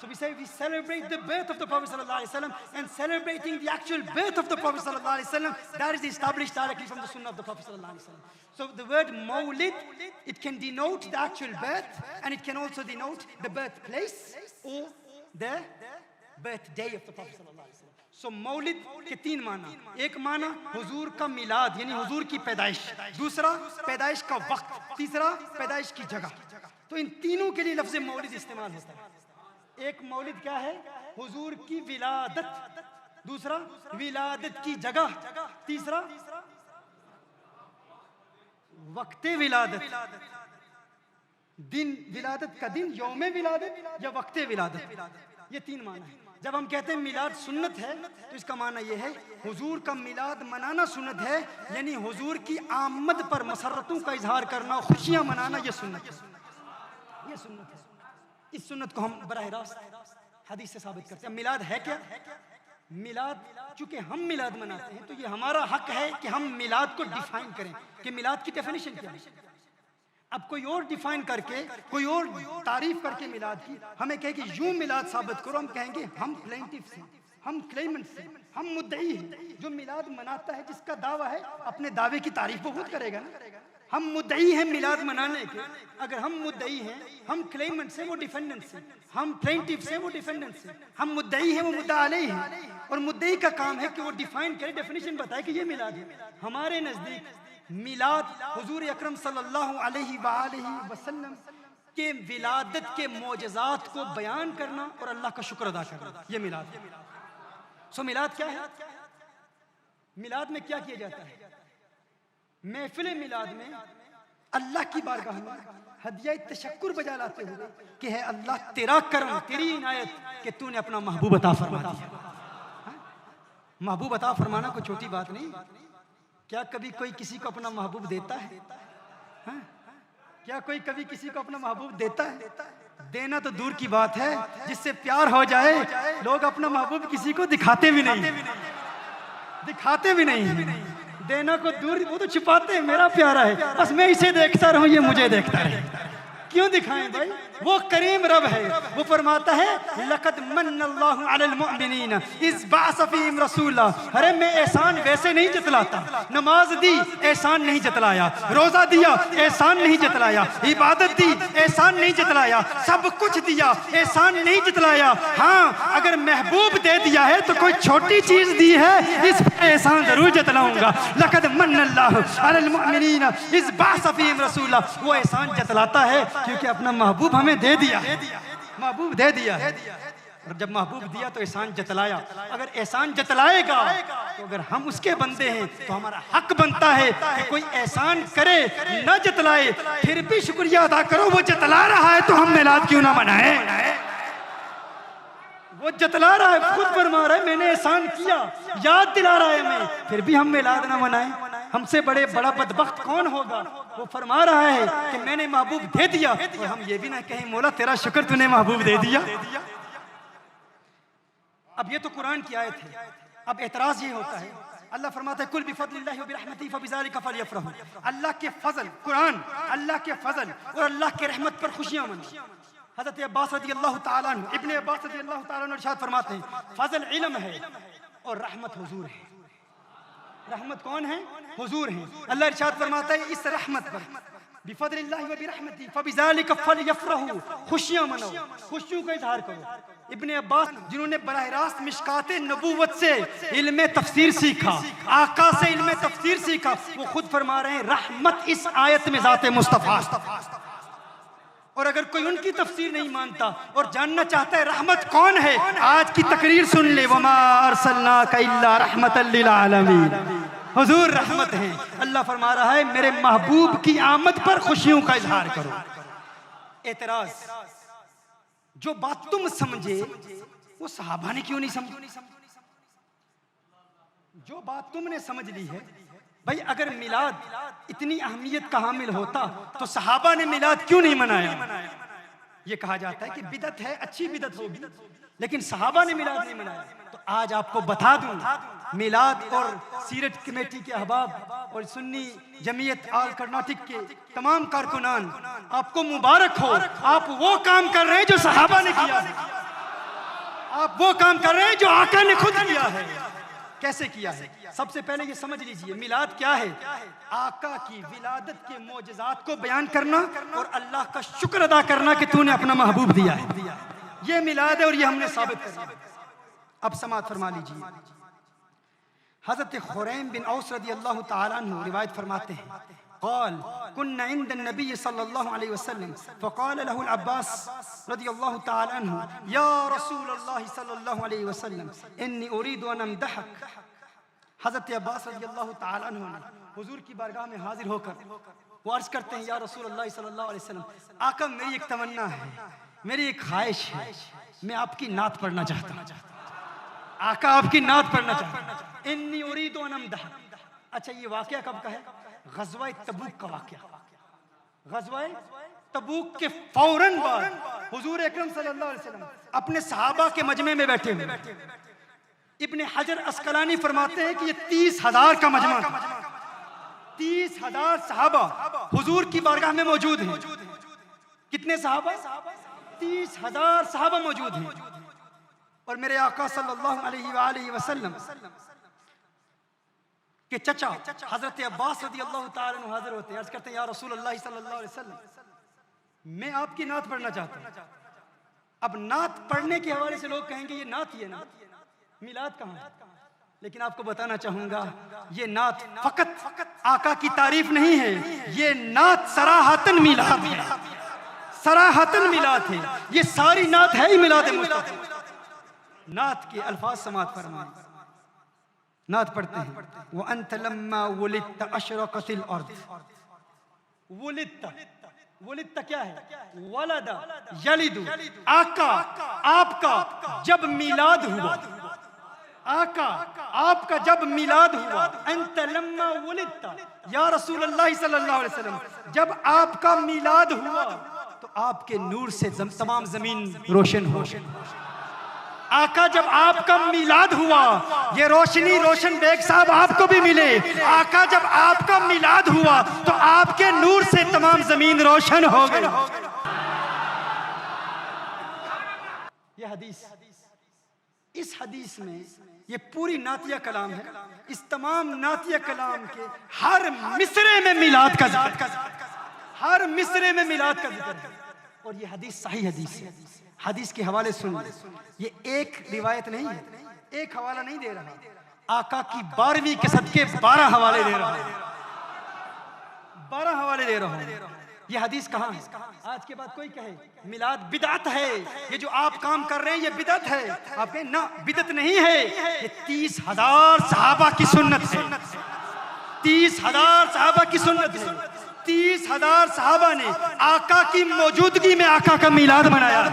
So we say we celebrate the birth of the Prophet sallallahu alaihi wasallam, and celebrating the actual birth of the Prophet sallallahu alaihi wasallam, that is established directly from the Sunnah of the Prophet sallallahu alaihi wasallam. So the word Mawlid, it can denote the actual birth, and it can also denote the birthplace or the birthday of the Prophet sallallahu alaihi wasallam. So Mawlid के तीन माना, एक माना हुजूर का मिलाद यानी हुजूर की पैदाइश, दूसरा पैदाइश का वक्त, तीसरा पैदाइश की जगह। तो इन तीनों के लिए लफ्ज़ मौलिद इस्तेमाल होता है। एक मौलिद क्या है? हुजूर की विलादत, दूसरा विलादत की जगह, तीसरा वक्ते विलादत, दिन विलादत का दिन, यौमे विलादत या वक्ते विलादत, ये तीन माना है। जब हम कहते हैं मिलाद सुन्नत है तो इसका माना यह है हुजूर का मिलाद मनाना सुन्नत है, यानी हुजूर की आमद पर मसरतों का इजहार करना, खुशियां मनाना, ये सुन्नत है, ये सुन्नत है। इस सुन्नत को हम बराह रास्त हदीस से साबित करते हैं। मिलाद है क्या? मिलाद, चूंकि हम मिलाद मनाते हैं तो ये हमारा हक है कि हम मिलाद को डिफाइन करें कि मिलाद की डेफिनेशन क्या है। अब कोई और डिफाइन करके, कोई और तारीफ करके मिलाद की हमें कहे कि यूं मिलाद साबित करो, हम कहेंगे हम प्लेंटिफ हैं, हम क्लेमेंट हैं, हम मुद्दई हैं। जो मिलाद मनाता है, जिसका दावा है, अपने दावे की तारीफ बहुत करेगा ना। हम मुद्दई हैं मिलाद मनाने के। अगर हम मुद्दई हैं, हम क्लेमेंट से, वो डिफेंडेंट से, हम प्लेंटिफ से, वो डिफेंडेंट से, हम मुद्दई हैं, वो मुद्दा अलैह हैं। और मुद्दई का काम है कि वो डिफाइन करे, डेफिनेशन बताए कि ये मिलाद है। हमारे नजदीक मिलाद हुजूर अकरम सल्लल्लाहु अलैहि वसल्लम के विलादत के मोजज़ात को बयान करना और अल्लाह का शुक्र अदा करना, ये मिलाद है। सो मिलाद क्या है? मिलाद में क्या किया जाता है? महफिल मिलाद में अल्लाह की बारगाह में हदिया तशक्कुर बजा लाते हुए कि है अल्लाह तेरा करम, तेरी इनायत कि तूने अपना महबूब अता फरमा दिया। महबूब अता फरमाना कोई छोटी बात नहीं। क्या कभी कोई किसी को अपना महबूब देता है? हा? क्या कोई कभी किसी को अपना महबूब देता है? देना तो दूर की बात है, जिससे प्यार हो जाए लोग अपना महबूब किसी को दिखाते भी नहीं, दिखाते भी नहीं। देना को दूर, वो तो छिपाते हैं, मेरा प्यारा है, बस मैं इसे देखता रहूं, ये मुझे देखता रहे। क्यों दिखाएं भाई? वो करीम रब है, वो फरमाता है लक़द मन्नल्लाहु अलल मुअमिनीन इज़ बअस फ़ीहिम रसूला। अरे मैं एहसान वैसे नहीं जतलाता, नमाज दी एहसान नहीं जतलाया, रोजा दिया एहसान नहीं जतलाया, इबादत दी एहसान नहीं जतलाया, सब कुछ दिया एहसान नहीं जतलाया। हाँ, अगर महबूब दे दिया है तो कोई छोटी चीज दी है, इस पर एहसान जरूर जतलाऊंगा। लक़द मन्नल्लाहु अलल मुअमिनीन इज़ बअस फ़ीहिम रसूला, वो एहसान जतलाता है क्योंकि अपना महबूब हमें दे दिया, महबूब दे दिया है। और जब महबूब दिया तो एहसान जतलाया। अगर एहसान जतलाएगा तो अगर हम उसके बंदे हैं तो हमारा हक बनता है कि कोई एहसान करे न जतलाए फिर भी शुक्रिया अदा करो। वो जतला रहा है तो हम मिलाद क्यों ना मनाएं? वो जतला रहा है, खुद फरमा रहा है मैंने एहसान किया, याद दिला रहा है हमें, फिर भी हम मिलाद ना मनाएं। हमसे बड़ा बदबख्त कौन होगा? वो फरमा रहा है कि मैंने महबूब दे दिया, और हम ये भी ना कहें मौला तेरा शुक्र तूने महबूब दे दिया। अब ये तो कुरान की आयत है। अब एतराज ये होता है, अल्लाह फरमाता है कुल बिफज़लिल्लाहि व बिरहमतिही फबिज़ालिका फलयफ़रहू। अल्लाह के फजल, कुरान अल्लाह के फजल और अल्लाह के रहमत पर खुशियां मनाओ। हज़रत अब्बास रज़ियल्लाहु ताला अन्हु, इब्ने अब्बास रज़ियल्लाहु ताला अन्हु इरशाद फरमाते हैं फजल इल्म है और रहमत हुजूर है। रहमत कौन है? हुजूर है। अल्लाह इरशाद फरमाता है इस रहमत पर बिफज़लिल्लाहि व बिरहमतिही फबिज़ालिका फलयफ़रहू, खुशियां मनाओ, खुशियों का इजहार करो। इब्ने अब्बास जिन्होंने बराह रास्त मिशकाते नबूवत से इल्म तफसीर सीखा, आका से इल्म तफसीर सीखा, वो खुद फरमा रहे हैं रहमत इस आयत में ज़ाते मुस्तफ़ा। और अगर कोई उनकी तफसीर नहीं मानता और जानना चाहता है रहमत कौन है, आज की तकरीर सुन ले, वमा अरसलनाका इल्ला रहमतल लिल आलमीन। हुजूर रहमत हैं। अल्लाह फरमा रहा है मेरे महबूब की आमद पर खुशियों का इजहार करो। एतराज, जो बात तुम समझे वो सहाबा ने क्यों नहीं समझी? जो बात तुमने समझ ली है, भाई अगर मिलाद इतनी अहमियत का हामिल होता तो सहाबा ने मिलाद क्यों नहीं मनाया? ये कहा जाता है कि बिदअत है, अच्छी बिदअत होगी, लेकिन सहाबा ने मिलाद नहीं मनाया। तो आज आपको बता दूं, मिलाद और सीरत कमेटी के अहबाब और सुन्नी जमीयत आल कर्नाटक के तमाम कारकुनान, आपको मुबारक हो। आप वो काम कर रहे हैं जो सहाबा ने किया है, आप वो काम कर रहे हैं जो आका ने खुद किया है। कैसे किया है? सबसे पहले ये समझ लीजिए मिलाद क्या है। आका की विलादत के मोजज़ात को बयान करना और अल्लाह का शुक्र अदा करना कि तूने अपना महबूब दिया है। ये मिलाद है और ये हमने साबित कर दिया। अब समाअत फरमा लीजिए। हज़रत खुरैम बिन औस रज़ियल्लाहु ताला अन्हु रिवायत फरमाते हैं क़ाल कुन्ना इंद नबी सल्लल्लाहु अलैहि वसल्लम फ़क़ाल लहु अब्बास रज़ियल्लाहु ताला अन्हु या रसूलल्लाह सल्लल्लाहु अलैहि वसल्लम इन्नी उरीदु अन अमदहक। हज़रत अब्बास रज़ियल्लाहु ताला अन्हु ने हुजूर की बारगाह में हाजिर होकर वो अर्ज़ करते हैं या रसूलल्लाह सल्लल्लाहु अलैहि वसल्लम, आका मेरी एक तमन्ना है, मेरी एक ख्वाहिश है, मैं आपकी नात पढ़ना चाहता हूँ। आका आपकी नात पढ़ना चाहता हूँ। इन्नी उरीदु अन अमदहक। अच्छा ये वाक़या कब का है? ग़ज़वा तबूक का वाक़या। ग़ज़वा तबूक के फौरन बाद हुजूर अकरम सल्लल्लाहु अलैहि वसल्लम अपने सहाबा के मजमे में बैठे हुए। इब्ने हजर अस्कलानी फरमाते हैं कि ये 30,000 का मजमा था। 30,000 सहाबा हुजूर की बारगाह में मौजूद हैं। कितने सहाबा? 30,000 सहाबा मौजूद हैं। और मेरे आका सल्लल्लाहु अलैहि वसल्लम के चचा हजरत अब्बास रज़ियल्लाहु ताला अन्हु हाजिर होते हैं। अर्ज़ करते हैं या रसूलल्लाह सल्लल्लाहु अलैहि वसल्लम, मैं आपकी नात पढ़ना चाहता हूँ। अब नात पढ़ने के हवाले से लोग कहेंगे ये नात ही है ना, मिलाद कहाँ है? लेकिन आपको बताना चाहूंगा ये नात फकत आका की तारीफ नहीं है, ये नात सराहतन मिलाद है, सराहतन मिलाद है। ये सारी नात है ही मिलाद मुस्तफ़ा। नात के अल्फाज समाअत फरमाएं। नात पढ़ते हैं वो अंत लम्मा वुलिदत अशरक़तिल अर्द। वुलिदत क्या है? वलदा यलिदु। आका आपका जब मिलाद हुआ, आका आपका जब मिलाद हुआ, अंत लम्मा वुलिदत या रसूलल्लाह सल्लल्लाहु अलैहि वसल्लम, जब आपका मिलाद हुआ तो आपके नूर से तमाम जमीन रोशन हो। आका जब आपका मिलाद हुआ, ये रोशनी रोशन बेग साहब आपको भी मिले। आका जब आपका मिलाद हुआ तो आपके नूर से तमाम जमीन रोशन हो गई। ये हदीस, इस हदीस में ये पूरी नातिया कलाम है। इस तमाम नातिया कलाम के हर मिसरे में मिलाद का जिक्र, हर मिसरे में मिलाद का जिक्र है। और ये हदीस सही हदीस है। हदीस के हवाले सुन, ये एक रिवायत नहीं है, एक हवाला नहीं दे रहा। आका की 12वीं के सदके 12 हवाले दे रहा है, 12 हवाले दे रहा हूं। ये हदीस कहाँ है? आज के बाद कोई कहे मिलाद बिदअत है, ये जो आप काम कर रहे हैं ये बिदअत है, आप कहें ना बिदअत नहीं है, ये 30,000 सहाबा की सुन्नत है। 30,000 सहाबा की सुन्नत है। 30,000 सहाबा ने आका की मौजूदगी में आका का मिलाद मनाया।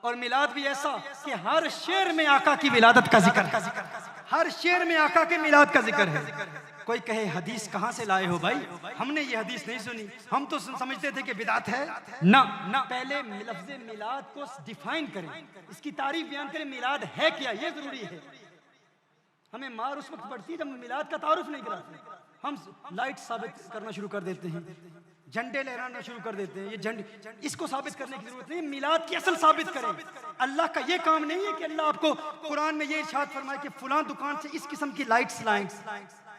और मिलाद भी ऐसा कि हर शेर में आका की विलादत का जिक्र है, हर शेर में आका के मिलाद का जिक्र है। कोई कहे हदीस कहाँ से लाए हो भाई, हमने ये हदीस नहीं सुनी, हम तो समझते थे कि बिदात है। ना ना, पहले लफ्ज़ मिलाद को डिफाइन करें, इसकी तारीफ बयान करें, मिलाद है क्या, ये जरूरी है। हमें मार उस वक्त पड़ती है जब मिलाद का तारुफ नहीं कराते। हम लाइट साबित करना शुरू कर देते हैं, झंडे लहराना शुरू कर देते हैं। ये झंडे, इसको साबित करने की जरूरत नहीं, मिलाद की असल साबित करें। अल्लाह का ये काम नहीं है कि अल्लाह आपको कुरान में ये इरशाद फरमाए कि फलां दुकान से इस किस्म की लाइट्स लाएं,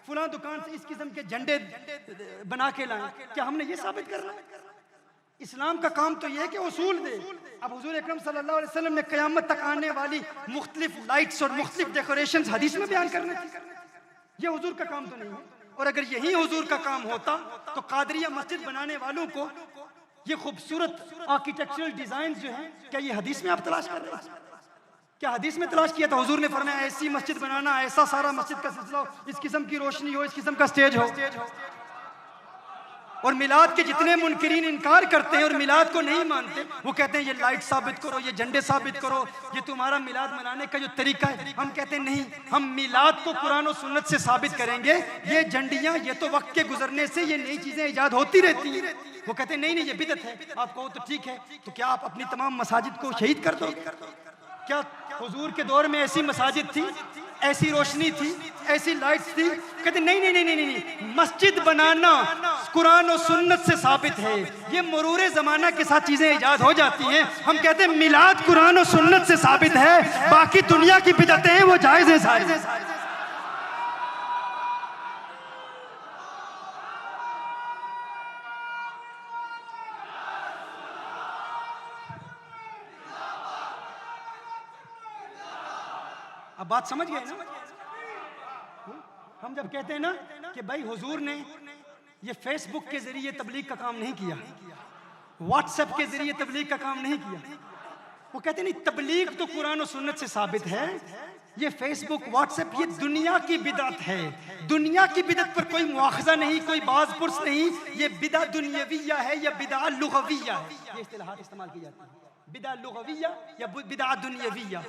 फलां दुकान से इस किस्म के झंडे बना के लाएं। क्या हमने ये साबित करना है? इस्लाम का काम तो ये है कि उसूल दे। अब हुजूर अकरम सल्लल्लाहु अलैहि वसल्लम ने क़यामत तक आने वाली मुख्तलिफ लाइट्स और मुख्तलिफ डेकोरेशंस हदीस में बयान करने थी, ये हुजूर का काम तो नहीं है। और अगर यही हुजूर का काम होता तो कादरिया मस्जिद बनाने वालों को ये खूबसूरत आर्किटेक्चरल डिजाइन जो हैं, क्या ये हदीस में आप तलाश कर रहे हैं? क्या हदीस में तलाश किया था? हुजूर ने फरमाया ऐसी मस्जिद बनाना, ऐसा सारा मस्जिद का सिलसिला हो, इस किस्म की रोशनी हो, इस किस्म का स्टेज हो। और मिलाद के जितने मुनकिरीन इनकार करते हैं और मिलाद को नहीं मानते, वो कहते हैं ये लाइट साबित करो, ये झंडे साबित करो, ये तुम्हारा मिलाद मनाने का जो तरीका है। हम कहते हैं नहीं, हम मिलाद को कुरान और सुन्नत से साबित करेंगे। ये झंडियां, ये तो वक्त के गुजरने से ये नई चीजें इजाद होती रहती हैं। वो कहते हैं नहीं नहीं, ये बिदअत है। आप कहो तो ठीक है, तो क्या आप अपनी तमाम मसाजिद को शहीद कर दो? क्या हुजूर के दौर में ऐसी मसाजिद थी, ऐसी रोशनी थी, ऐसी लाइट्स थी? कहते नहीं नहीं नहीं नहीं नहीं, मस्जिद बनाना कुरान और सुन्नत से साबित है। ये मरूरे जमाना के साथ चीजें इजाद हो जाती हैं। हम कहते हैं मिलाद कुरान और सुन्नत से साबित है, बाकी दुनिया की बिदअतें हैं वो जायज है सारी। अब बात समझ गए ना? हम जब कहते हैं ना कि भाई हुजूर ने ये फेसबुक के जरिए तबलीग का काम नहीं किया, व्हाट्सएप के जरिए तबलीग का काम नहीं किया, वो कहते नहीं, तबलीग तो कुरान और सुन्नत से साबित है। ये फेसबुक व्हाट्सएप ये दुनिया की बिदअत है। दुनिया की बिदअत पर कोई मुआखजा नहीं, कोई बाज पुरस नहीं। ये बिदा दुनियविया है या बिदा लुगविया है, ये इस्तिलाहात इस्तेमाल की जाती है। बिदा लुगविया या बिदा दुनियविया।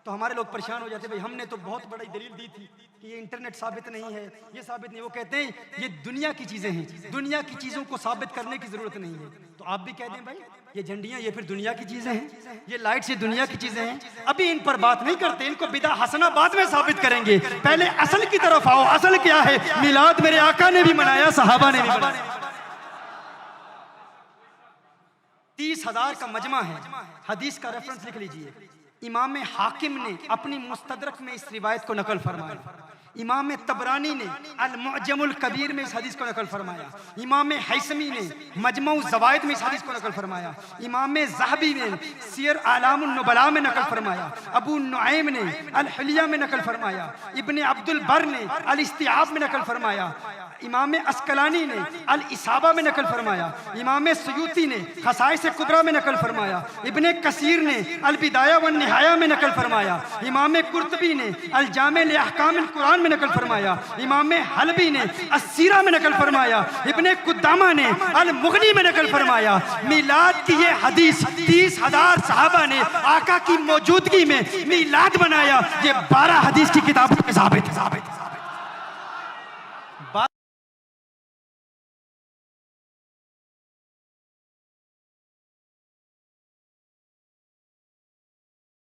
तो हमारे लोग परेशान हो जाते, भाई हमने तो बहुत बड़ी दलील दी थी कि ये इंटरनेट साबित नहीं है, ये साबित नहीं। वो कहते हैं ये दुनिया की चीजें हैं, दुनिया की चीजों को साबित करने की जरूरत नहीं है। तो आप भी कह दें भाई ये झंडियां ये फिर दुनिया की चीजें हैं, ये लाइट्स ये दुनिया की चीजें हैं। अभी इन पर बात नहीं करते, इनको बिदा हसना बाद में साबित करेंगे। पहले असल की तरफ आओ। असल क्या है? मिलाद मेरे आका ने भी मनाया, सहाबा ने भी मनाया। 30,000 का मजमा है। हदीस का रेफरेंस लिख लीजिए। इमाम हाकिम ने अपनी मुस्तदरक में इस रिवायत को नकल फरमाया। इमाम तबरानी ने अल-मुअज्जमुल कबीर में इस हदीस को नकल फरमाया। इमाम हैसमी ने मजमू ज़वाइद में इस हदीस को नकल फरमाया। इमाम ज़हबी ने सियर आलामुन नुबला में नकल फरमाया। अबू नुऐम ने अल-हिलिया में नकल फरमाया। इब्ने अब्दुल बर ने अल-इस्तिआब में नकल फरमाया। इमाम अस्कलानी ने अल-इसाबा में नकल फरमाया। इमाम सयूती ने खसाइस कुबरा में नकल फरमाया। इब्ने कसीर ने अल-बिदाया व निहाया में नकल फरमाया। इमाम कुर्तबी ने अल-जामे लिअहकामिल कुरान में नकल फरमाया। इमाम हलबी ने अस्सीरा में नकल फरमाया। इब्ने कुद्दामा ने अल-मुगनी में नकल फरमाया। मिलाद की ये हदीस 30,000 सहाबा ने आका की मौजूदगी में मिलाद बनाया। ये 12 हदीस की किताबों में साबित है।